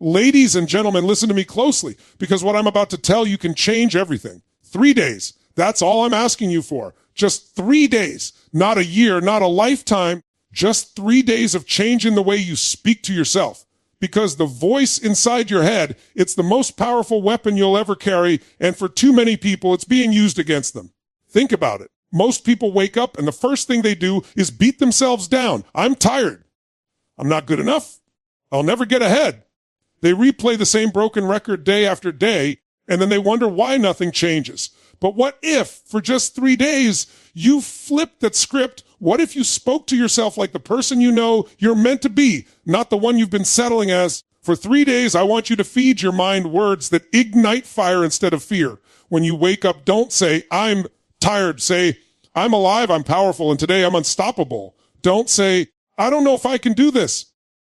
Ladies and gentlemen, listen to me closely, because what I'm about to tell you can change everything. 3 days. That's all I'm asking you for. Just 3 days. Not a year, not a lifetime. Just 3 days of changing the way you speak to yourself. Because the voice inside your head, it's the most powerful weapon you'll ever carry, and for too many people, it's being used against them. Think about it. Most people wake up, and the first thing they do is beat themselves down. I'm tired. I'm not good enough. I'll never get ahead. They replay the same broken record day after day, and then they wonder why nothing changes. But what if, for just 3 days, you flipped that script? What if you spoke to yourself like the person you know you're meant to be, not the one you've been settling as? For 3 days, I want you to feed your mind words that ignite fire instead of fear. When you wake up, don't say, I'm tired. Say, I'm alive, I'm powerful, and today I'm unstoppable. Don't say, I don't know if I can do this.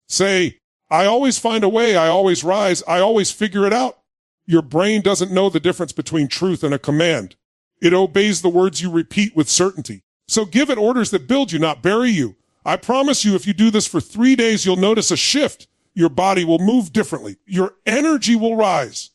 Say, I always find a way, I always rise, I always figure it out. Your brain doesn't know the difference between truth and a command. It obeys the words you repeat with certainty. So give it orders that build you, not bury you. I promise you, if you do this for 3 days, you'll notice a shift. Your body will move differently. Your energy will rise.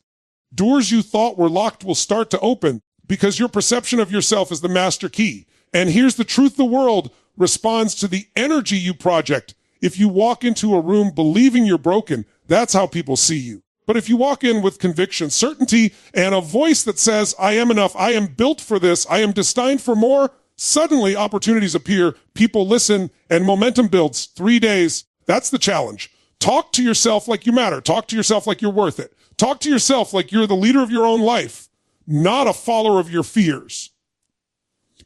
Doors you thought were locked will start to open because your perception of yourself is the master key. And here's the truth: the world responds to the energy you project. If you walk into a room believing you're broken, that's how people see you. But if you walk in with conviction, certainty, and a voice that says, I am enough, I am built for this, I am destined for more, suddenly opportunities appear, people listen, and momentum builds. 3 days. That's the challenge. Talk to yourself like you matter. Talk to yourself like you're worth it. Talk to yourself like you're the leader of your own life, not a follower of your fears.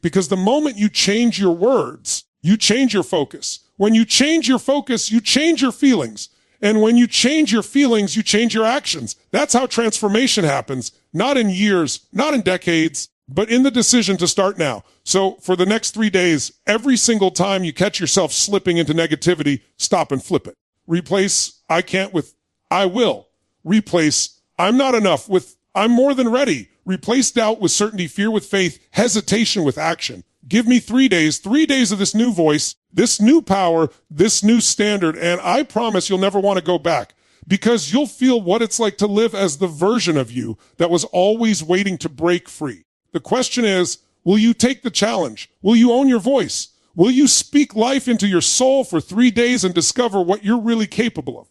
Because the moment you change your words, you change your focus. When you change your focus, you change your feelings. And when you change your feelings, you change your actions. That's how transformation happens. Not in years, not in decades, but in the decision to start now. So for the next 3 days, every single time you catch yourself slipping into negativity, stop and flip it. Replace I can't with I will. Replace I'm not enough with I'm more than ready. Replace doubt with certainty, fear with faith, hesitation with action. Give me 3 days of this new voice, this new power, this new standard, and I promise you'll never want to go back, because you'll feel what it's like to live as the version of you that was always waiting to break free. The question is, will you take the challenge? Will you own your voice? Will you speak life into your soul for 3 days and discover what you're really capable of?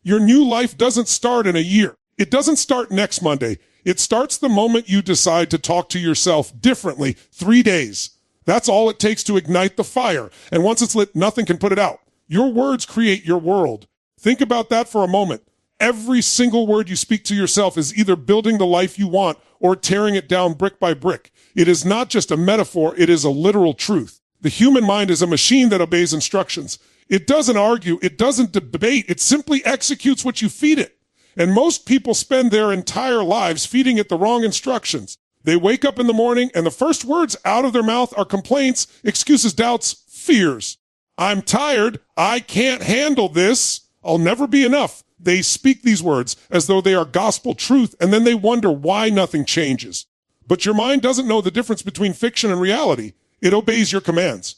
Your new life doesn't start in a year. It doesn't start next Monday. It starts the moment you decide to talk to yourself differently. 3 days. That's all it takes to ignite the fire. And once it's lit, nothing can put it out. Your words create your world. Think about that for a moment. Every single word you speak to yourself is either building the life you want or tearing it down brick by brick. It is not just a metaphor. It is a literal truth. The human mind is a machine that obeys instructions. It doesn't argue. It doesn't debate. It simply executes what you feed it. And most people spend their entire lives feeding it the wrong instructions. They wake up in the morning and the first words out of their mouth are complaints, excuses, doubts, fears. I'm tired. I can't handle this. I'll never be enough. They speak these words as though they are gospel truth, and then they wonder why nothing changes. But your mind doesn't know the difference between fiction and reality. It obeys your commands.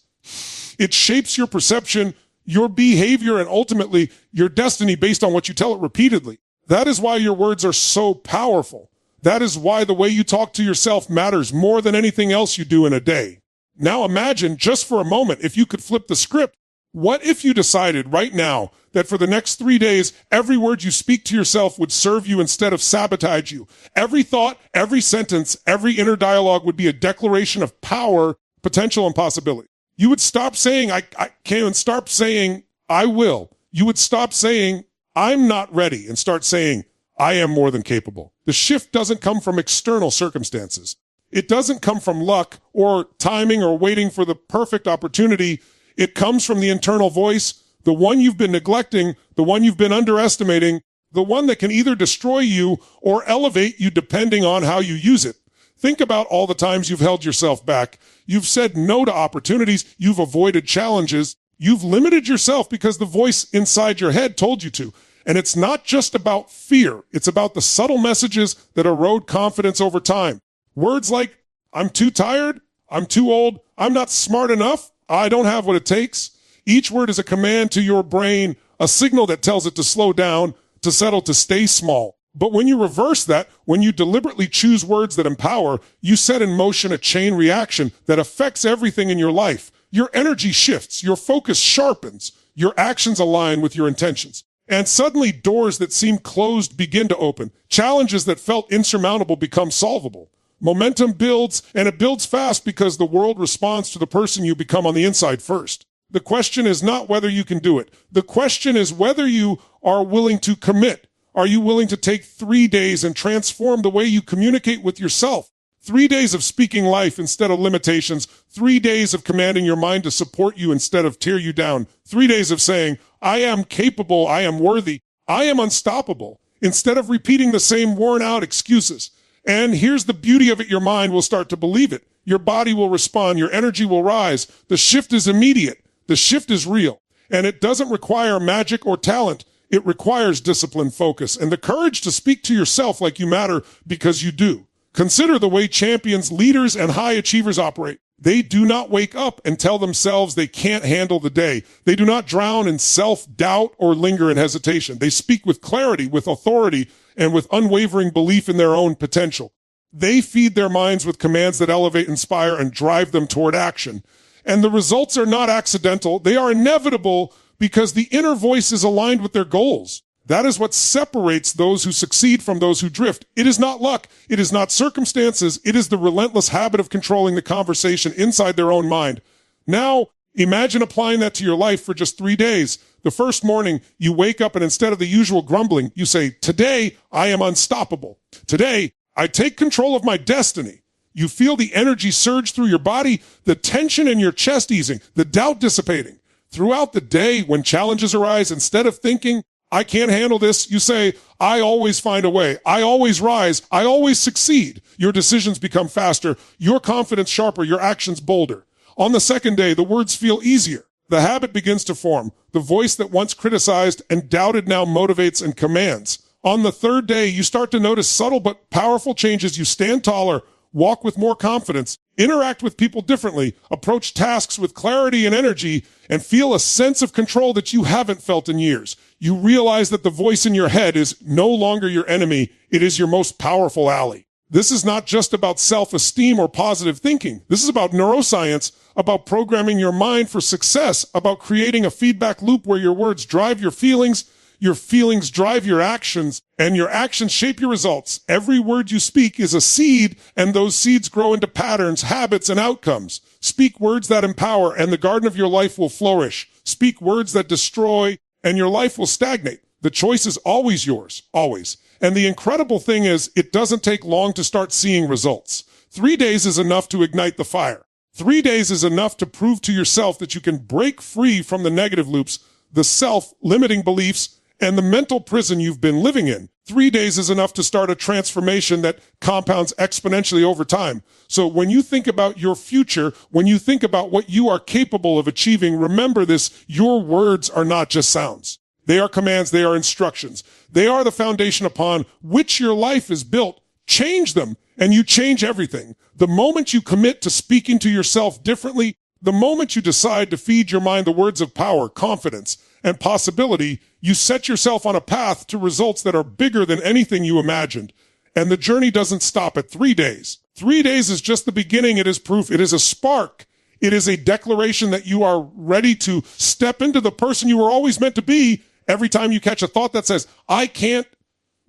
It shapes your perception, your behavior, and ultimately your destiny based on what you tell it repeatedly. That is why your words are so powerful. That is why the way you talk to yourself matters more than anything else you do in a day. Now imagine, just for a moment, if you could flip the script. What if you decided right now that for the next 3 days, every word you speak to yourself would serve you instead of sabotage you? Every thought, every sentence, every inner dialogue would be a declaration of power, potential, and possibility. You would stop saying, I can't, and start saying, I will. You would stop saying, I'm not ready, and start saying, I am more than capable. The shift doesn't come from external circumstances. It doesn't come from luck or timing or waiting for the perfect opportunity. It comes from the internal voice, the one you've been neglecting, the one you've been underestimating, the one that can either destroy you or elevate you depending on how you use it. Think about all the times you've held yourself back. You've said no to opportunities. You've avoided challenges. You've limited yourself because the voice inside your head told you to. And it's not just about fear. It's about the subtle messages that erode confidence over time. Words like, I'm too tired, I'm too old, I'm not smart enough, I don't have what it takes. Each word is a command to your brain, a signal that tells it to slow down, to settle, to stay small. But when you reverse that, when you deliberately choose words that empower, you set in motion a chain reaction that affects everything in your life. Your energy shifts, your focus sharpens, your actions align with your intentions. And suddenly doors that seemed closed begin to open. Challenges that felt insurmountable become solvable. Momentum builds, and it builds fast because the world responds to the person you become on the inside first. The question is not whether you can do it. The question is whether you are willing to commit. Are you willing to take 3 days and transform the way you communicate with yourself? 3 days of speaking life instead of limitations. 3 days of commanding your mind to support you instead of tear you down. 3 days of saying, I am capable, I am worthy, I am unstoppable, instead of repeating the same worn out excuses. And here's the beauty of it, your mind will start to believe it. Your body will respond, your energy will rise. The shift is immediate. The shift is real. And it doesn't require magic or talent. It requires discipline, focus, and the courage to speak to yourself like you matter because you do. Consider the way champions, leaders, and high achievers operate. They do not wake up and tell themselves they can't handle the day. They do not drown in self-doubt or linger in hesitation. They speak with clarity, with authority, and with unwavering belief in their own potential. They feed their minds with commands that elevate, inspire, and drive them toward action. And the results are not accidental. They are inevitable because the inner voice is aligned with their goals. That is what separates those who succeed from those who drift. It is not luck. It is not circumstances. It is the relentless habit of controlling the conversation inside their own mind. Now, imagine applying that to your life for just 3 days. The first morning, you wake up and instead of the usual grumbling, you say, today, I am unstoppable. Today, I take control of my destiny. You feel the energy surge through your body, the tension in your chest easing, the doubt dissipating. Throughout the day, when challenges arise, instead of thinking, I can't handle this, you say, I always find a way. I always rise. I always succeed. Your decisions become faster, your confidence sharper, your actions bolder. On the second day, the words feel easier. The habit begins to form. The voice that once criticized and doubted now motivates and commands. On the third day, you start to notice subtle but powerful changes. You stand taller, walk with more confidence, interact with people differently, approach tasks with clarity and energy, and feel a sense of control that you haven't felt in years. You realize that the voice in your head is no longer your enemy. It is your most powerful ally. This is not just about self-esteem or positive thinking. This is about neuroscience, about programming your mind for success, about creating a feedback loop where your words drive your feelings drive your actions, and your actions shape your results. Every word you speak is a seed, and those seeds grow into patterns, habits, and outcomes. Speak words that empower, and the garden of your life will flourish. Speak words that destroy, and your life will stagnate. The choice is always yours, always. And the incredible thing is, it doesn't take long to start seeing results. 3 days is enough to ignite the fire. 3 days is enough to prove to yourself that you can break free from the negative loops, the self-limiting beliefs, and the mental prison you've been living in. 3 days is enough to start a transformation that compounds exponentially over time. So when you think about your future, when you think about what you are capable of achieving, remember this, your words are not just sounds. They are commands, they are instructions. They are the foundation upon which your life is built. Change them, and you change everything. The moment you commit to speaking to yourself differently, the moment you decide to feed your mind the words of power, confidence, and possibility, you set yourself on a path to results that are bigger than anything you imagined. And the journey doesn't stop at 3 days. 3 days is just the beginning. It is proof. It is a spark. It is a declaration that you are ready to step into the person you were always meant to be. Every time you catch a thought that says, I can't,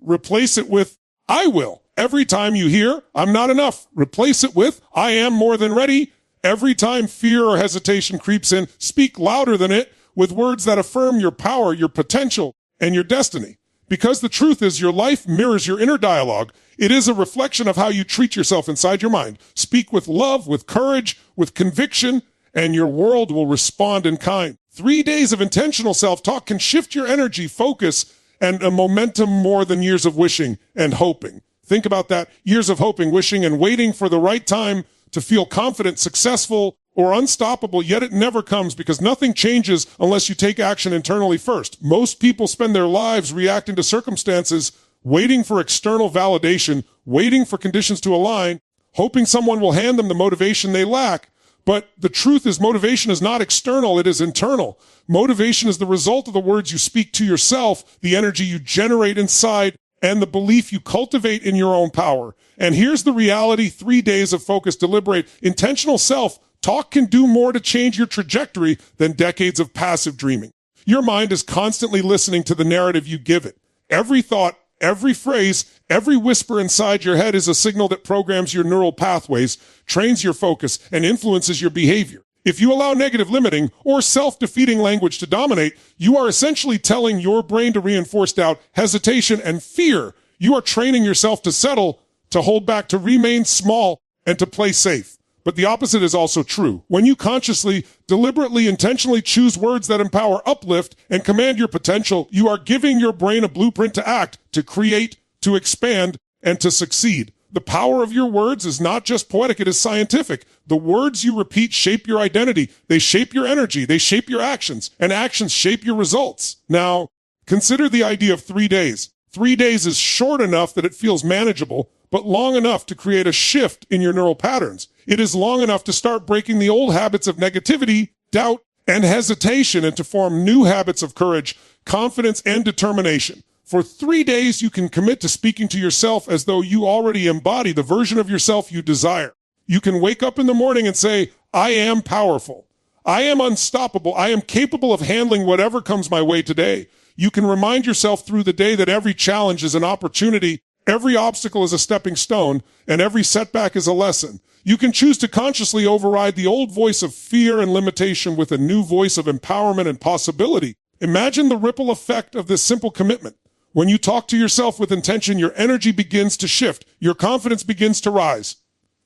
replace it with, I will. Every time you hear, I'm not enough, replace it with, I am more than ready. Every time fear or hesitation creeps in, speak louder than it with words that affirm your power, your potential, and your destiny. Because the truth is your life mirrors your inner dialogue. It is a reflection of how you treat yourself inside your mind. Speak with love, with courage, with conviction, and your world will respond in kind. 3 days of intentional self-talk can shift your energy, focus, and a momentum more than years of wishing and hoping. Think about that. Years of hoping, wishing, and waiting for the right time to feel confident, successful, or unstoppable, yet it never comes because nothing changes unless you take action internally first. Most people spend their lives reacting to circumstances, waiting for external validation, waiting for conditions to align, hoping someone will hand them the motivation they lack. But the truth is motivation is not external, it is internal. Motivation is the result of the words you speak to yourself, the energy you generate inside, and the belief you cultivate in your own power. And here's the reality: 3 days of focused, deliberate, intentional self-talk can do more to change your trajectory than decades of passive dreaming. Your mind is constantly listening to the narrative you give it. Every thought, every phrase, every whisper inside your head is a signal that programs your neural pathways, trains your focus, and influences your behavior. If you allow negative, limiting, or self-defeating language to dominate, you are essentially telling your brain to reinforce doubt, hesitation, and fear. You are training yourself to settle, to hold back, to remain small, and to play safe. But the opposite is also true. When you consciously, deliberately, intentionally choose words that empower, uplift, and command your potential, you are giving your brain a blueprint to act, to create, to expand, and to succeed. The power of your words is not just poetic, it is scientific. The words you repeat shape your identity. They shape your energy. They shape your actions. And actions shape your results. Now, consider the idea of 3 days. 3 days is short enough that it feels manageable, but long enough to create a shift in your neural patterns. It is long enough to start breaking the old habits of negativity, doubt, and hesitation, and to form new habits of courage, confidence, and determination. For 3 days, you can commit to speaking to yourself as though you already embody the version of yourself you desire. You can wake up in the morning and say, I am powerful. I am unstoppable. I am capable of handling whatever comes my way today. You can remind yourself through the day that every challenge is an opportunity, every obstacle is a stepping stone, and every setback is a lesson. You can choose to consciously override the old voice of fear and limitation with a new voice of empowerment and possibility. Imagine the ripple effect of this simple commitment. When you talk to yourself with intention, your energy begins to shift. Your confidence begins to rise.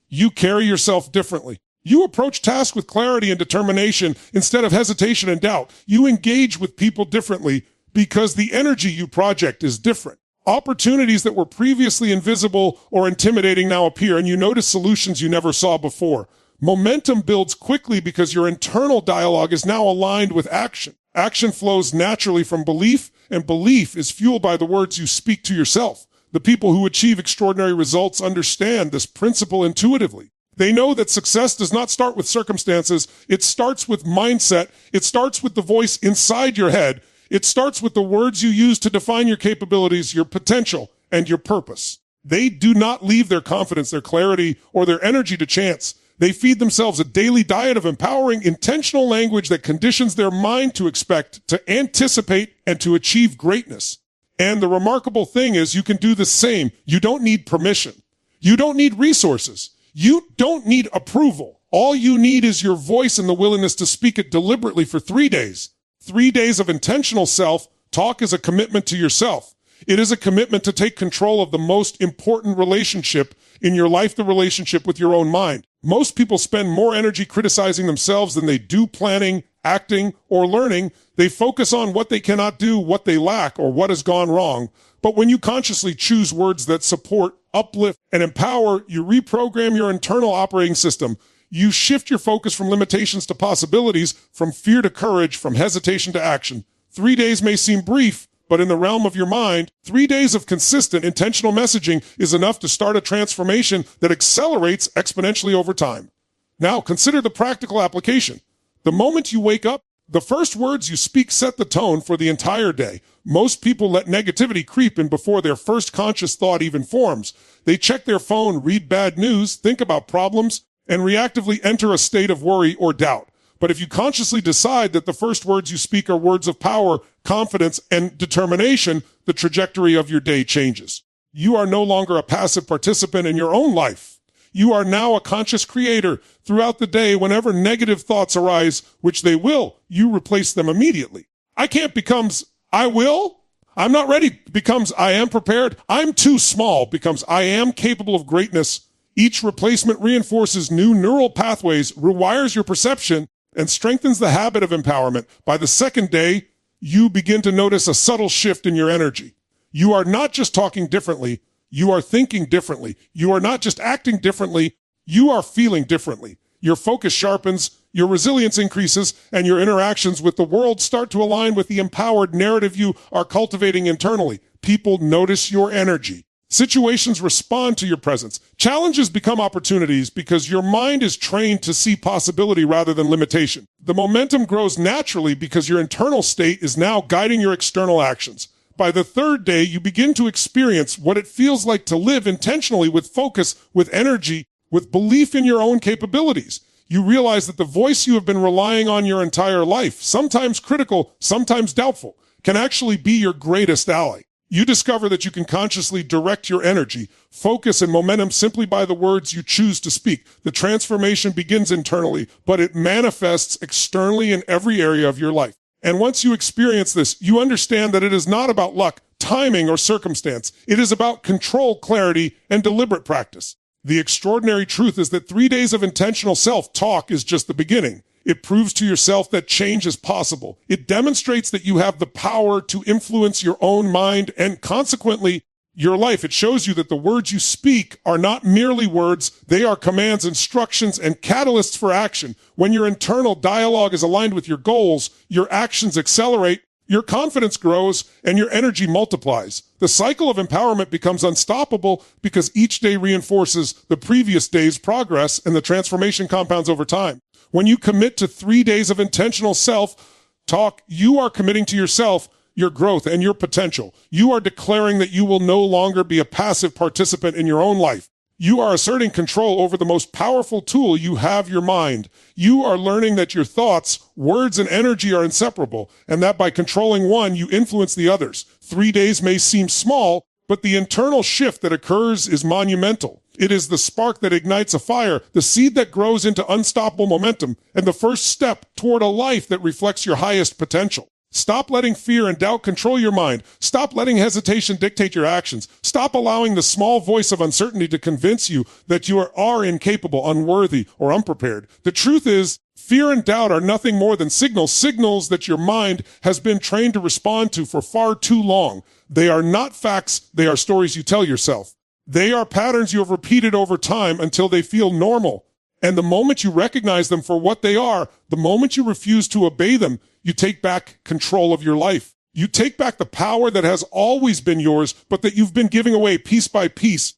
You carry yourself differently. You approach tasks with clarity and determination instead of hesitation and doubt. You engage with people differently because the energy you project is different. Opportunities that were previously invisible or intimidating now appear, and you notice solutions you never saw before. Momentum builds quickly because your internal dialogue is now aligned with action. Action flows naturally from belief, and belief is fueled by the words you speak to yourself. The people who achieve extraordinary results understand this principle intuitively. They know that success does not start with circumstances. It starts with mindset. It starts with the voice inside your head. It starts with the words you use to define your capabilities, your potential, and your purpose. They do not leave their confidence, their clarity, or their energy to chance. They feed themselves a daily diet of empowering, intentional language that conditions their mind to expect, to anticipate, and to achieve greatness. And the remarkable thing is you can do the same. You don't need permission. You don't need resources. You don't need approval. All you need is your voice and the willingness to speak it deliberately for 3 days. 3 days of intentional self-talk is a commitment to yourself. It is a commitment to take control of the most important relationship in your life, the relationship with your own mind. Most people spend more energy criticizing themselves than they do planning, acting, or learning. They focus on what they cannot do, what they lack, or what has gone wrong. But when you consciously choose words that support, uplift, and empower, you reprogram your internal operating system. You shift your focus from limitations to possibilities, from fear to courage, from hesitation to action. 3 days may seem brief, but in the realm of your mind, 3 days of consistent, intentional messaging is enough to start a transformation that accelerates exponentially over time. Now, consider the practical application. The moment you wake up, the first words you speak set the tone for the entire day. Most people let negativity creep in before their first conscious thought even forms. They check their phone, read bad news, think about problems, and reactively enter a state of worry or doubt. But if you consciously decide that the first words you speak are words of power, confidence, and determination, the trajectory of your day changes. You are no longer a passive participant in your own life. You are now a conscious creator. Throughout the day, whenever negative thoughts arise, which they will, you replace them immediately. I can't becomes I will. I'm not ready becomes I am prepared. I'm too small becomes I am capable of greatness. Each replacement reinforces new neural pathways, rewires your perception, and strengthens the habit of empowerment. By the second day, you begin to notice a subtle shift in your energy. You are not just talking differently, you are thinking differently. You are not just acting differently, you are feeling differently. Your focus sharpens, your resilience increases, and your interactions with the world start to align with the empowered narrative you are cultivating internally. People notice your energy. Situations respond to your presence. Challenges become opportunities because your mind is trained to see possibility rather than limitation. The momentum grows naturally because your internal state is now guiding your external actions. By the third day, you begin to experience what it feels like to live intentionally with focus, with energy, with belief in your own capabilities. You realize that the voice you have been relying on your entire life, sometimes critical, sometimes doubtful, can actually be your greatest ally. You discover that you can consciously direct your energy, focus, and momentum simply by the words you choose to speak. The transformation begins internally, but it manifests externally in every area of your life. And once you experience this, you understand that it is not about luck, timing, or circumstance. It is about control, clarity, and deliberate practice. The extraordinary truth is that 3 days of intentional self-talk is just the beginning. It proves to yourself that change is possible. It demonstrates that you have the power to influence your own mind and consequently your life. It shows you that the words you speak are not merely words. They are commands, instructions, and catalysts for action. When your internal dialogue is aligned with your goals, your actions accelerate, your confidence grows, and your energy multiplies. The cycle of empowerment becomes unstoppable because each day reinforces the previous day's progress and the transformation compounds over time. When you commit to 3 days of intentional self-talk, you are committing to yourself, your growth, and your potential. You are declaring that you will no longer be a passive participant in your own life. You are asserting control over the most powerful tool you have, your mind. You are learning that your thoughts, words, and energy are inseparable, and that by controlling one, you influence the others. 3 days may seem small, but the internal shift that occurs is monumental. It is the spark that ignites a fire, the seed that grows into unstoppable momentum, and the first step toward a life that reflects your highest potential. Stop letting fear and doubt control your mind. Stop letting hesitation dictate your actions. Stop allowing the small voice of uncertainty to convince you that you are incapable, unworthy, or unprepared. The truth is, fear and doubt are nothing more than signals that your mind has been trained to respond to for far too long. They are not facts, they are stories you tell yourself. They are patterns you have repeated over time until they feel normal. And the moment you recognize them for what they are, the moment you refuse to obey them, you take back control of your life. You take back the power that has always been yours, but that you've been giving away piece by piece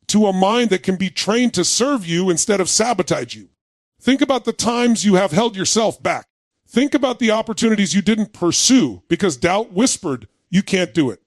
to a mind that can be trained to serve you instead of sabotage you. Think about the times you have held yourself back. Think about the opportunities you didn't pursue because doubt whispered, you can't do it.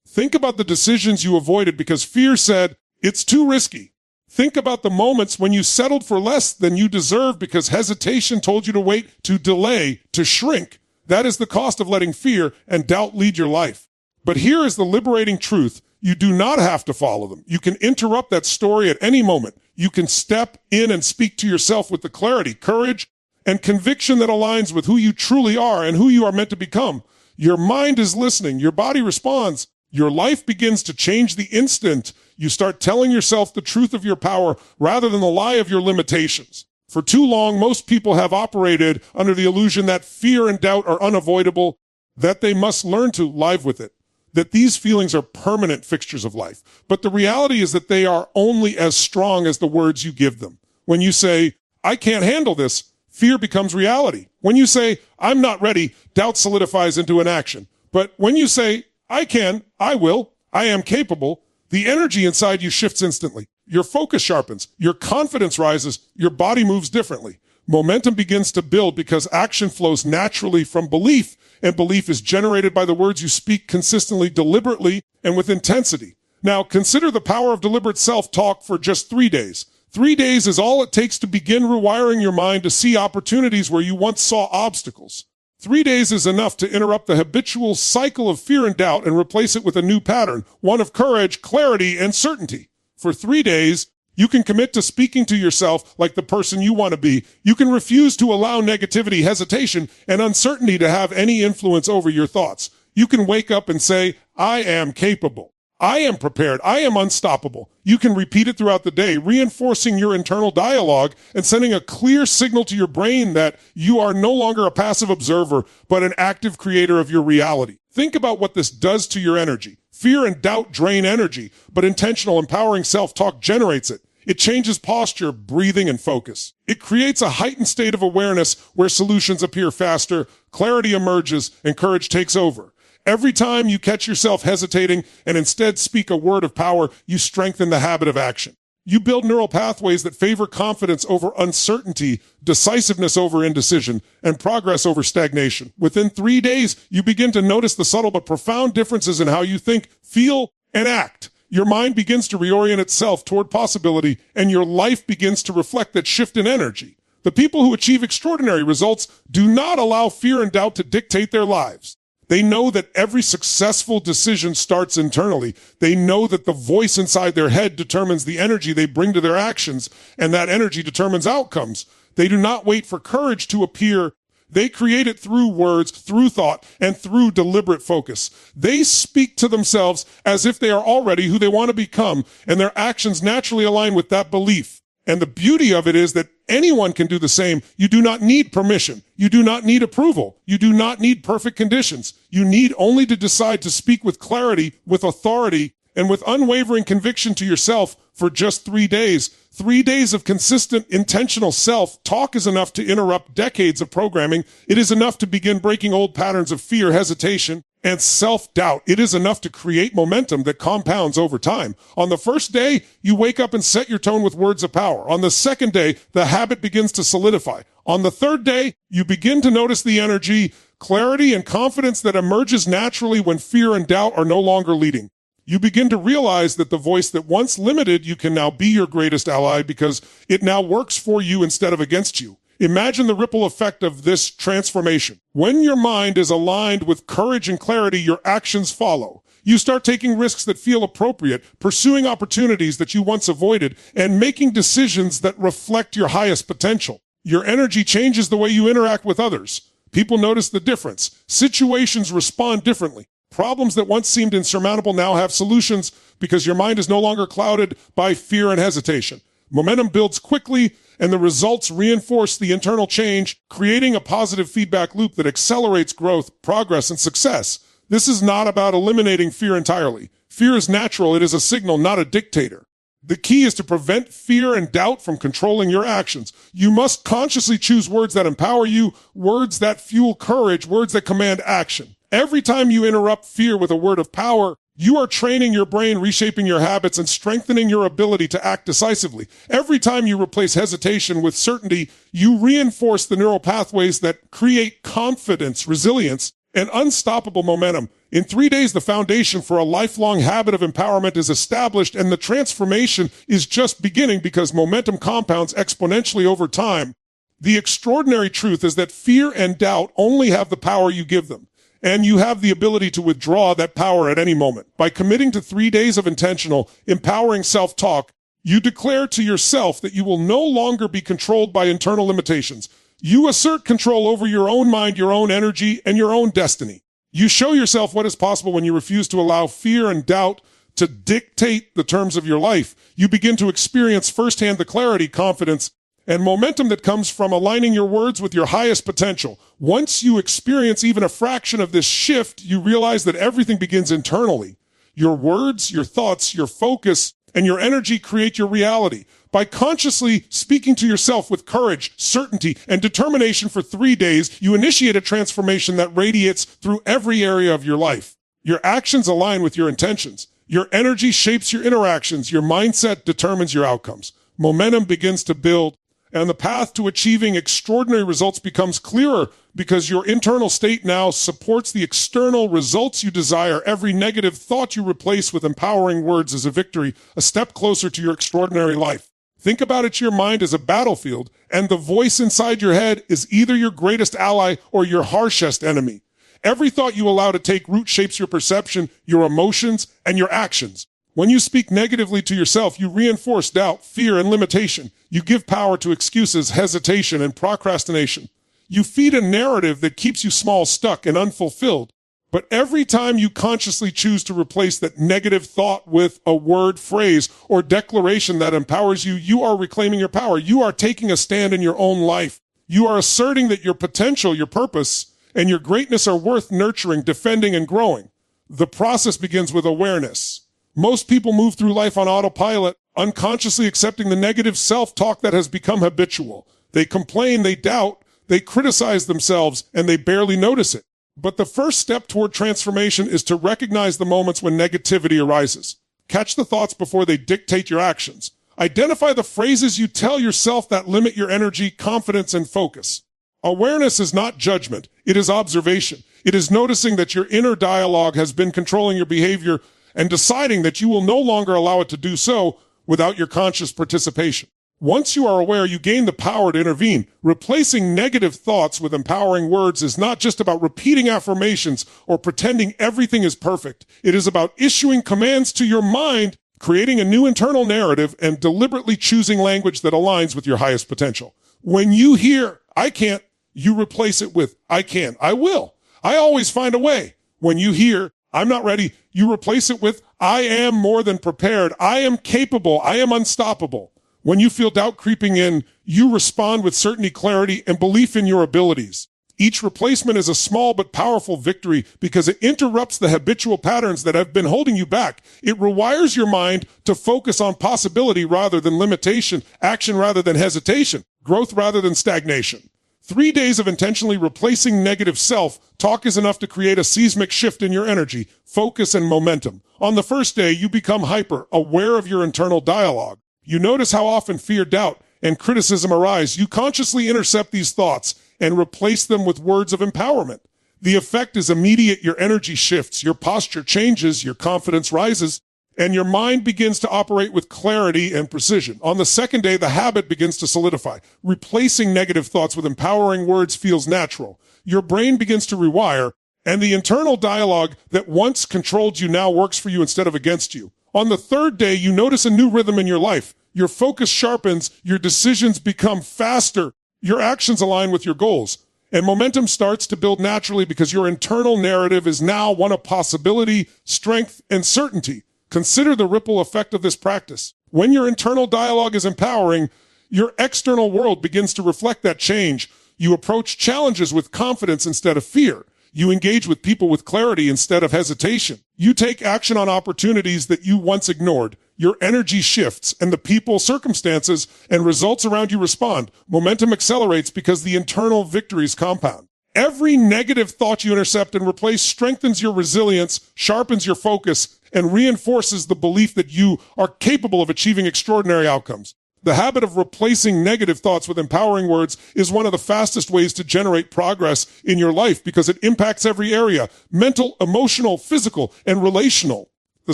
Think about the decisions you avoided because fear said, it's too risky. Think about the moments when you settled for less than you deserved because hesitation told you to wait, to delay, to shrink. That is the cost of letting fear and doubt lead your life. But here is the liberating truth. You do not have to follow them. You can interrupt that story at any moment. You can step in and speak to yourself with the clarity, courage, and conviction that aligns with who you truly are and who you are meant to become. Your mind is listening. Your body responds. Your life begins to change the instant you start telling yourself the truth of your power rather than the lie of your limitations. For too long, most people have operated under the illusion that fear and doubt are unavoidable, that they must learn to live with it, that these feelings are permanent fixtures of life. But the reality is that they are only as strong as the words you give them. When you say, I can't handle this, fear becomes reality. When you say, I'm not ready, doubt solidifies into an action. But when you say, I can, I will, I am capable, the energy inside you shifts instantly. Your focus sharpens, your confidence rises, your body moves differently. Momentum begins to build because action flows naturally from belief, and belief is generated by the words you speak consistently, deliberately, and with intensity. Now, consider the power of deliberate self-talk for just 3 days. 3 days is all it takes to begin rewiring your mind to see opportunities where you once saw obstacles. 3 days is enough to interrupt the habitual cycle of fear and doubt and replace it with a new pattern, one of courage, clarity, and certainty. For 3 days, you can commit to speaking to yourself like the person you want to be. You can refuse to allow negativity, hesitation, and uncertainty to have any influence over your thoughts. You can wake up and say, I am capable. I am prepared. I am unstoppable. You can repeat it throughout the day, reinforcing your internal dialogue and sending a clear signal to your brain that you are no longer a passive observer, but an active creator of your reality. Think about what this does to your energy. Fear and doubt drain energy, but intentional, empowering self-talk generates it. It changes posture, breathing, and focus. It creates a heightened state of awareness where solutions appear faster, clarity emerges, and courage takes over. Every time you catch yourself hesitating and instead speak a word of power, you strengthen the habit of action. You build neural pathways that favor confidence over uncertainty, decisiveness over indecision, and progress over stagnation. Within 3 days, you begin to notice the subtle but profound differences in how you think, feel, and act. Your mind begins to reorient itself toward possibility, and your life begins to reflect that shift in energy. The people who achieve extraordinary results do not allow fear and doubt to dictate their lives. They know that every successful decision starts internally. They know that the voice inside their head determines the energy they bring to their actions, and that energy determines outcomes. They do not wait for courage to appear. They create it through words, through thought, and through deliberate focus. They speak to themselves as if they are already who they want to become, and their actions naturally align with that belief. And the beauty of it is that anyone can do the same. You do not need permission. You do not need approval. You do not need perfect conditions. You need only to decide to speak with clarity, with authority, and with unwavering conviction to yourself for just 3 days. 3 days of consistent, intentional self-talk is enough to interrupt decades of programming. It is enough to begin breaking old patterns of fear, hesitation, and self-doubt. It is enough to create momentum that compounds over time. On the first day, you wake up and set your tone with words of power. On the second day, the habit begins to solidify. On the third day, you begin to notice the energy, clarity, and confidence that emerges naturally when fear and doubt are no longer leading. You begin to realize that the voice that once limited you can now be your greatest ally because it now works for you instead of against you. Imagine the ripple effect of this transformation. When your mind is aligned with courage and clarity, your actions follow. You start taking risks that feel appropriate, pursuing opportunities that you once avoided, and making decisions that reflect your highest potential. Your energy changes the way you interact with others. People notice the difference. Situations respond differently. Problems that once seemed insurmountable now have solutions because your mind is no longer clouded by fear and hesitation. Momentum builds quickly, and the results reinforce the internal change, creating a positive feedback loop that accelerates growth, progress, and success. This is not about eliminating fear entirely. Fear is natural. It is a signal, not a dictator. The key is to prevent fear and doubt from controlling your actions. You must consciously choose words that empower you, words that fuel courage, words that command action. Every time you interrupt fear with a word of power, you are training your brain, reshaping your habits, and strengthening your ability to act decisively. Every time you replace hesitation with certainty, you reinforce the neural pathways that create confidence, resilience, and unstoppable momentum. In 3 days, the foundation for a lifelong habit of empowerment is established, and the transformation is just beginning because momentum compounds exponentially over time. The extraordinary truth is that fear and doubt only have the power you give them. And you have the ability to withdraw that power at any moment. By committing to 3 days of intentional, empowering self-talk, you declare to yourself that you will no longer be controlled by internal limitations. You assert control over your own mind, your own energy, and your own destiny. You show yourself what is possible when you refuse to allow fear and doubt to dictate the terms of your life. You begin to experience firsthand the clarity, confidence, and momentum that comes from aligning your words with your highest potential. Once you experience even a fraction of this shift, you realize that everything begins internally. Your words, your thoughts, your focus, and your energy create your reality. By consciously speaking to yourself with courage, certainty, and determination for 3 days, you initiate a transformation that radiates through every area of your life. Your actions align with your intentions. Your energy shapes your interactions. Your mindset determines your outcomes. Momentum begins to build, and the path to achieving extraordinary results becomes clearer because your internal state now supports the external results you desire. Every negative thought you replace with empowering words is a victory, a step closer to your extraordinary life. Think about it, your mind as a battlefield, and the voice inside your head is either your greatest ally or your harshest enemy. Every thought you allow to take root shapes your perception, your emotions, and your actions. When you speak negatively to yourself, you reinforce doubt, fear, and limitation. You give power to excuses, hesitation, and procrastination. You feed a narrative that keeps you small, stuck, and unfulfilled. But every time you consciously choose to replace that negative thought with a word, phrase, or declaration that empowers you, you are reclaiming your power. You are taking a stand in your own life. You are asserting that your potential, your purpose, and your greatness are worth nurturing, defending, and growing. The process begins with awareness. Most people move through life on autopilot, unconsciously accepting the negative self-talk that has become habitual. They complain, they doubt, they criticize themselves, and they barely notice it. But the first step toward transformation is to recognize the moments when negativity arises. Catch the thoughts before they dictate your actions. Identify the phrases you tell yourself that limit your energy, confidence, and focus. Awareness is not judgment. It is observation. It is noticing that your inner dialogue has been controlling your behavior and deciding that you will no longer allow it to do so without your conscious participation. Once you are aware, you gain the power to intervene. Replacing negative thoughts with empowering words is not just about repeating affirmations or pretending everything is perfect. It is about issuing commands to your mind, creating a new internal narrative, and deliberately choosing language that aligns with your highest potential. When you hear, "I can't," you replace it with, "I can, I will. I always find a way." When you hear, "I'm not ready," you replace it with, "I am more than prepared. I am capable. I am unstoppable." When you feel doubt creeping in, you respond with certainty, clarity, and belief in your abilities. Each replacement is a small but powerful victory because it interrupts the habitual patterns that have been holding you back. It rewires your mind to focus on possibility rather than limitation, action rather than hesitation, growth rather than stagnation. 3 days of intentionally replacing negative self-talk is enough to create a seismic shift in your energy, focus, and momentum. On the first day, you become hyper, aware of your internal dialogue. You notice how often fear, doubt, and criticism arise. You consciously intercept these thoughts and replace them with words of empowerment. The effect is immediate. Your energy shifts, your posture changes, your confidence rises, and your mind begins to operate with clarity and precision. On the second day, the habit begins to solidify. Replacing negative thoughts with empowering words feels natural. Your brain begins to rewire, and the internal dialogue that once controlled you now works for you instead of against you. On the third day, you notice a new rhythm in your life. Your focus sharpens, your decisions become faster, your actions align with your goals, and momentum starts to build naturally because your internal narrative is now one of possibility, strength, and certainty. Consider the ripple effect of this practice. When your internal dialogue is empowering, your external world begins to reflect that change. You approach challenges with confidence instead of fear. You engage with people with clarity instead of hesitation. You take action on opportunities that you once ignored. Your energy shifts, and the people, circumstances, and results around you respond. Momentum accelerates because the internal victories compound. Every negative thought you intercept and replace strengthens your resilience, sharpens your focus, and reinforces the belief that you are capable of achieving extraordinary outcomes. The habit of replacing negative thoughts with empowering words is one of the fastest ways to generate progress in your life because it impacts every area: mental, emotional, physical, and relational. The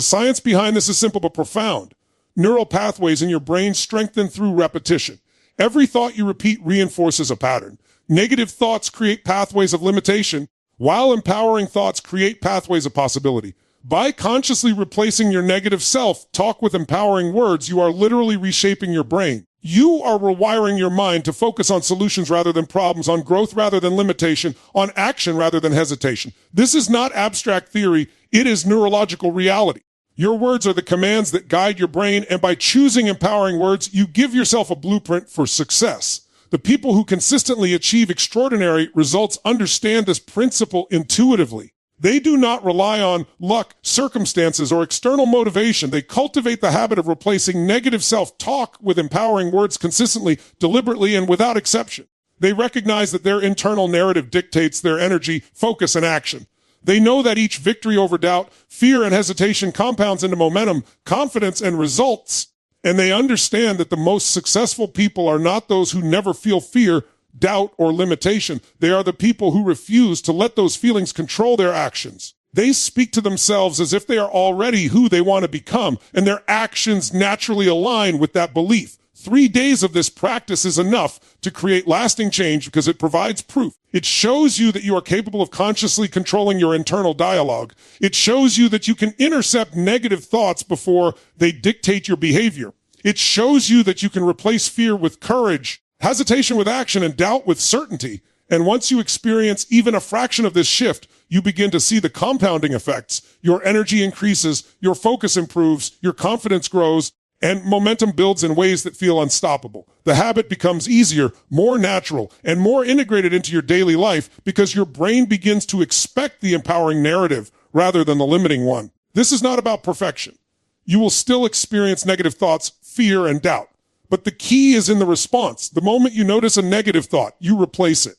science behind this is simple but profound. Neural pathways in your brain strengthen through repetition. Every thought you repeat reinforces a pattern. Negative thoughts create pathways of limitation, while empowering thoughts create pathways of possibility. By consciously replacing your negative self-talk with empowering words, you are literally reshaping your brain. You are rewiring your mind to focus on solutions rather than problems, on growth rather than limitation, on action rather than hesitation. This is not abstract theory. It is neurological reality. Your words are the commands that guide your brain, and by choosing empowering words, you give yourself a blueprint for success. The people who consistently achieve extraordinary results understand this principle intuitively. They do not rely on luck, circumstances, or external motivation. They cultivate the habit of replacing negative self-talk with empowering words consistently, deliberately, and without exception. They recognize that their internal narrative dictates their energy, focus, and action. They know that each victory over doubt, fear, and hesitation compounds into momentum, confidence, and results. And they understand that the most successful people are not those who never feel fear, doubt, or limitation. They are the people who refuse to let those feelings control their actions. They speak to themselves as if they are already who they want to become, and their actions naturally align with that belief. 3 days of this practice is enough to create lasting change because it provides proof. It shows you that you are capable of consciously controlling your internal dialogue. It shows you that you can intercept negative thoughts before they dictate your behavior. It shows you that you can replace fear with courage, hesitation with action, and doubt with certainty. And once you experience even a fraction of this shift, you begin to see the compounding effects. Your energy increases, your focus improves, your confidence grows, and momentum builds in ways that feel unstoppable. The habit becomes easier, more natural, and more integrated into your daily life because your brain begins to expect the empowering narrative rather than the limiting one. This is not about perfection. You will still experience negative thoughts, fear, and doubt. But the key is in the response. The moment you notice a negative thought, you replace it.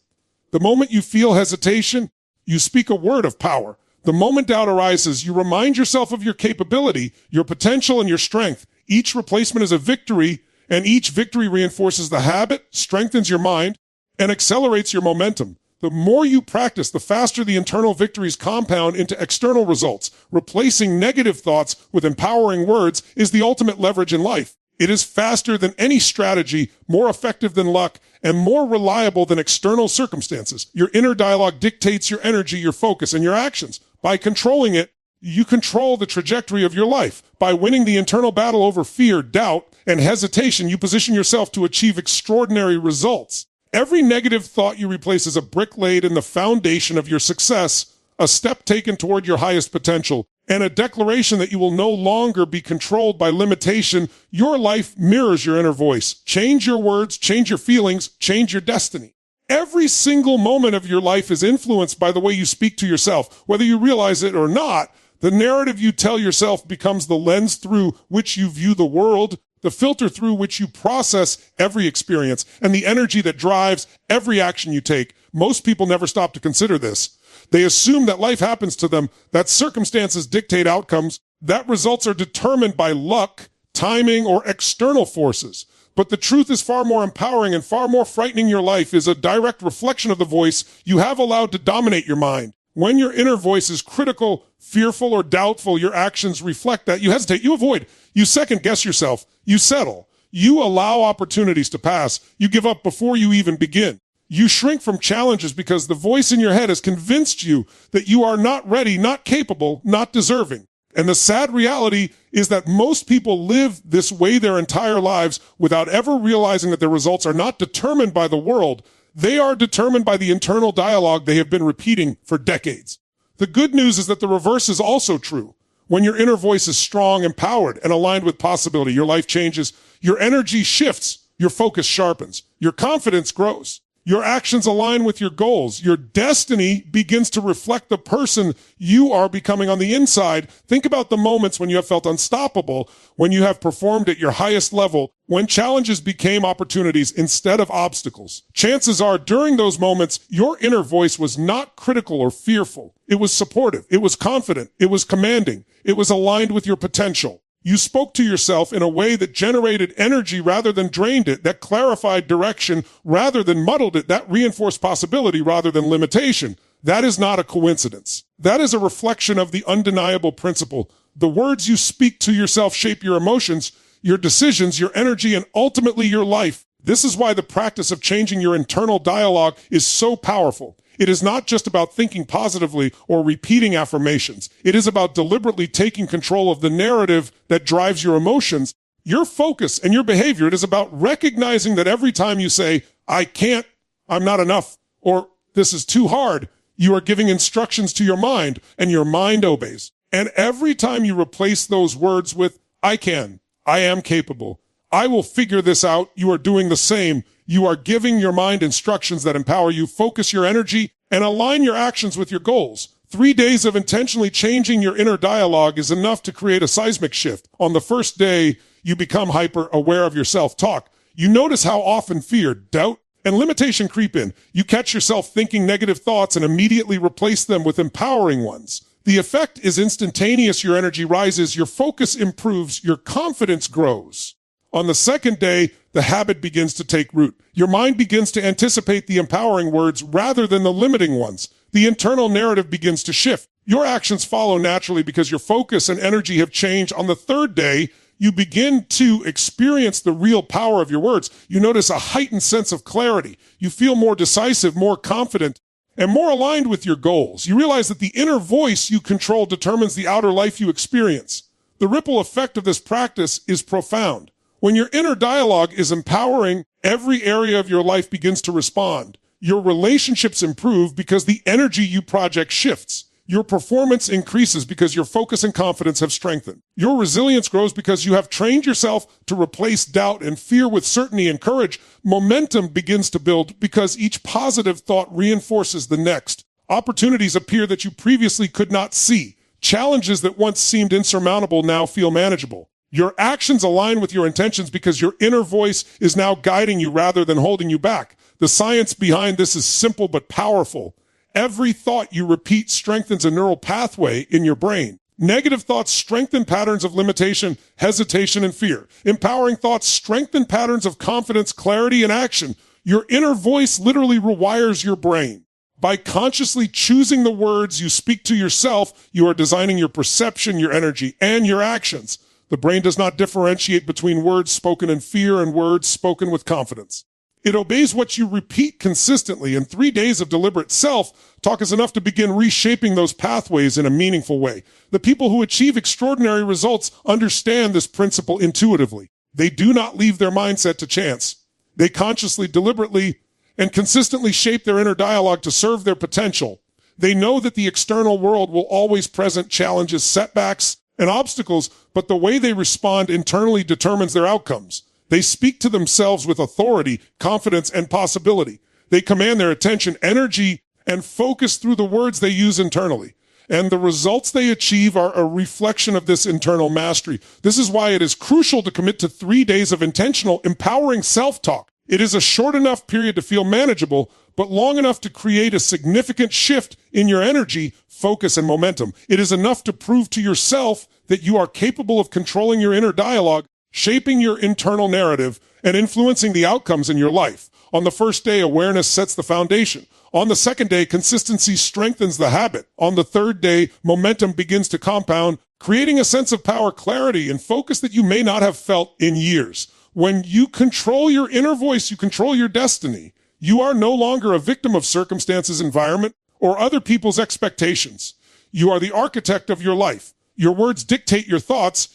The moment you feel hesitation, you speak a word of power. The moment doubt arises, you remind yourself of your capability, your potential, and your strength. Each replacement is a victory, and each victory reinforces the habit, strengthens your mind, and accelerates your momentum. The more you practice, the faster the internal victories compound into external results. Replacing negative thoughts with empowering words is the ultimate leverage in life. It is faster than any strategy, more effective than luck, and more reliable than external circumstances. Your inner dialogue dictates your energy, your focus, and your actions. By controlling it, you control the trajectory of your life. By winning the internal battle over fear, doubt, and hesitation, you position yourself to achieve extraordinary results. Every negative thought you replace is a brick laid in the foundation of your success, a step taken toward your highest potential, and a declaration that you will no longer be controlled by limitation. Your life mirrors your inner voice. Change your words, change your feelings, change your destiny. Every single moment of your life is influenced by the way you speak to yourself. Whether you realize it or not, the narrative you tell yourself becomes the lens through which you view the world, the filter through which you process every experience, and the energy that drives every action you take. Most people never stop to consider this. They assume that life happens to them, that circumstances dictate outcomes, that results are determined by luck, timing, or external forces. But the truth is far more empowering and far more frightening. Your life is a direct reflection of the voice you have allowed to dominate your mind. When your inner voice is critical, fearful, or doubtful, your actions reflect that. You hesitate, you avoid, you second guess yourself, you settle, you allow opportunities to pass, you give up before you even begin. You shrink from challenges because the voice in your head has convinced you that you are not ready, not capable, not deserving. And the sad reality is that most people live this way their entire lives without ever realizing that their results are not determined by the world. They are determined by the internal dialogue they have been repeating for decades. The good news is that the reverse is also true. When your inner voice is strong, empowered, and aligned with possibility, your life changes, your energy shifts, your focus sharpens, your confidence grows. Your actions align with your goals. Your destiny begins to reflect the person you are becoming on the inside. Think about the moments when you have felt unstoppable, when you have performed at your highest level, when challenges became opportunities instead of obstacles. Chances are during those moments, your inner voice was not critical or fearful. It was supportive. It was confident. It was commanding. It was aligned with your potential. You spoke to yourself in a way that generated energy rather than drained it, that clarified direction rather than muddled it, that reinforced possibility rather than limitation. That is not a coincidence. That is a reflection of the undeniable principle. The words you speak to yourself shape your emotions, your decisions, your energy, and ultimately your life. This is why the practice of changing your internal dialogue is so powerful. It is not just about thinking positively or repeating affirmations. It is about deliberately taking control of the narrative that drives your emotions, your focus, and your behavior. It is about recognizing that every time you say, I can't, I'm not enough, or this is too hard, you are giving instructions to your mind, and your mind obeys. And every time you replace those words with, I can, I am capable, I will figure this out, you are doing the same. You are giving your mind instructions that empower you, focus your energy, and align your actions with your goals. 3 days of intentionally changing your inner dialogue is enough to create a seismic shift. On the first day, you become hyper aware of your self-talk. You notice how often fear, doubt, and limitation creep in. You catch yourself thinking negative thoughts and immediately replace them with empowering ones. The effect is instantaneous. Your energy rises, your focus improves, your confidence grows. On the second day, the habit begins to take root. Your mind begins to anticipate the empowering words rather than the limiting ones. The internal narrative begins to shift. Your actions follow naturally because your focus and energy have changed. On the third day, you begin to experience the real power of your words. You notice a heightened sense of clarity. You feel more decisive, more confident, and more aligned with your goals. You realize that the inner voice you control determines the outer life you experience. The ripple effect of this practice is profound. When your inner dialogue is empowering, every area of your life begins to respond. Your relationships improve because the energy you project shifts. Your performance increases because your focus and confidence have strengthened. Your resilience grows because you have trained yourself to replace doubt and fear with certainty and courage. Momentum begins to build because each positive thought reinforces the next. Opportunities appear that you previously could not see. Challenges that once seemed insurmountable now feel manageable. Your actions align with your intentions because your inner voice is now guiding you rather than holding you back. The science behind this is simple but powerful. Every thought you repeat strengthens a neural pathway in your brain. Negative thoughts strengthen patterns of limitation, hesitation, and fear. Empowering thoughts strengthen patterns of confidence, clarity, and action. Your inner voice literally rewires your brain. By consciously choosing the words you speak to yourself, you are designing your perception, your energy, and your actions. The brain does not differentiate between words spoken in fear and words spoken with confidence. It obeys what you repeat consistently, and 3 days of deliberate self-talk is enough to begin reshaping those pathways in a meaningful way. The people who achieve extraordinary results understand this principle intuitively. They do not leave their mindset to chance. They consciously, deliberately, and consistently shape their inner dialogue to serve their potential. They know that the external world will always present challenges, setbacks, and obstacles, but the way they respond internally determines their outcomes. They speak to themselves with authority, confidence, and possibility. They command their attention, energy, and focus through the words they use internally. And the results they achieve are a reflection of this internal mastery. This is why it is crucial to commit to 3 days of intentional, empowering self-talk. It is a short enough period to feel manageable, but long enough to create a significant shift in your energy, focus, and momentum. It is enough to prove to yourself that you are capable of controlling your inner dialogue, shaping your internal narrative, and influencing the outcomes in your life. On the first day, awareness sets the foundation. On the second day, consistency strengthens the habit. On the third day, momentum begins to compound, creating a sense of power, clarity, and focus that you may not have felt in years. When you control your inner voice, you control your destiny. You are no longer a victim of circumstances, environment, or other people's expectations. You are the architect of your life. Your words dictate your thoughts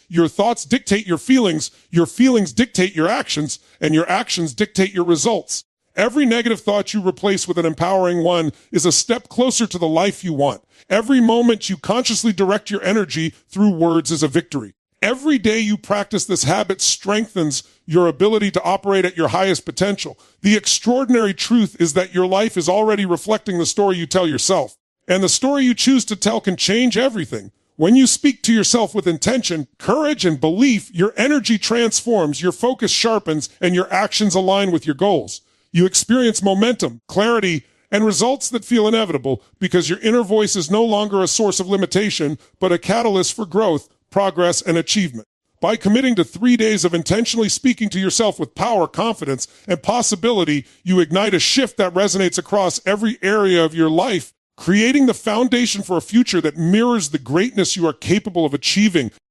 dictate your feelings dictate your actions, and your actions dictate your results. Every negative thought you replace with an empowering one is a step closer to the life you want. Every moment you consciously direct your energy through words is a victory. Every day you practice this habit strengthens your ability to operate at your highest potential. The extraordinary truth is that your life is already reflecting the story you tell yourself. And the story you choose to tell can change everything. When you speak to yourself with intention, courage, and belief, your energy transforms, your focus sharpens, and your actions align with your goals. You experience momentum, clarity, and results that feel inevitable because your inner voice is no longer a source of limitation, but a catalyst for growth, progress, and achievement. By committing to 3 days of intentionally speaking to yourself with power, confidence, and possibility, you ignite a shift that resonates across every area of your life, creating the foundation for a future that mirrors the greatness you are capable of achieving.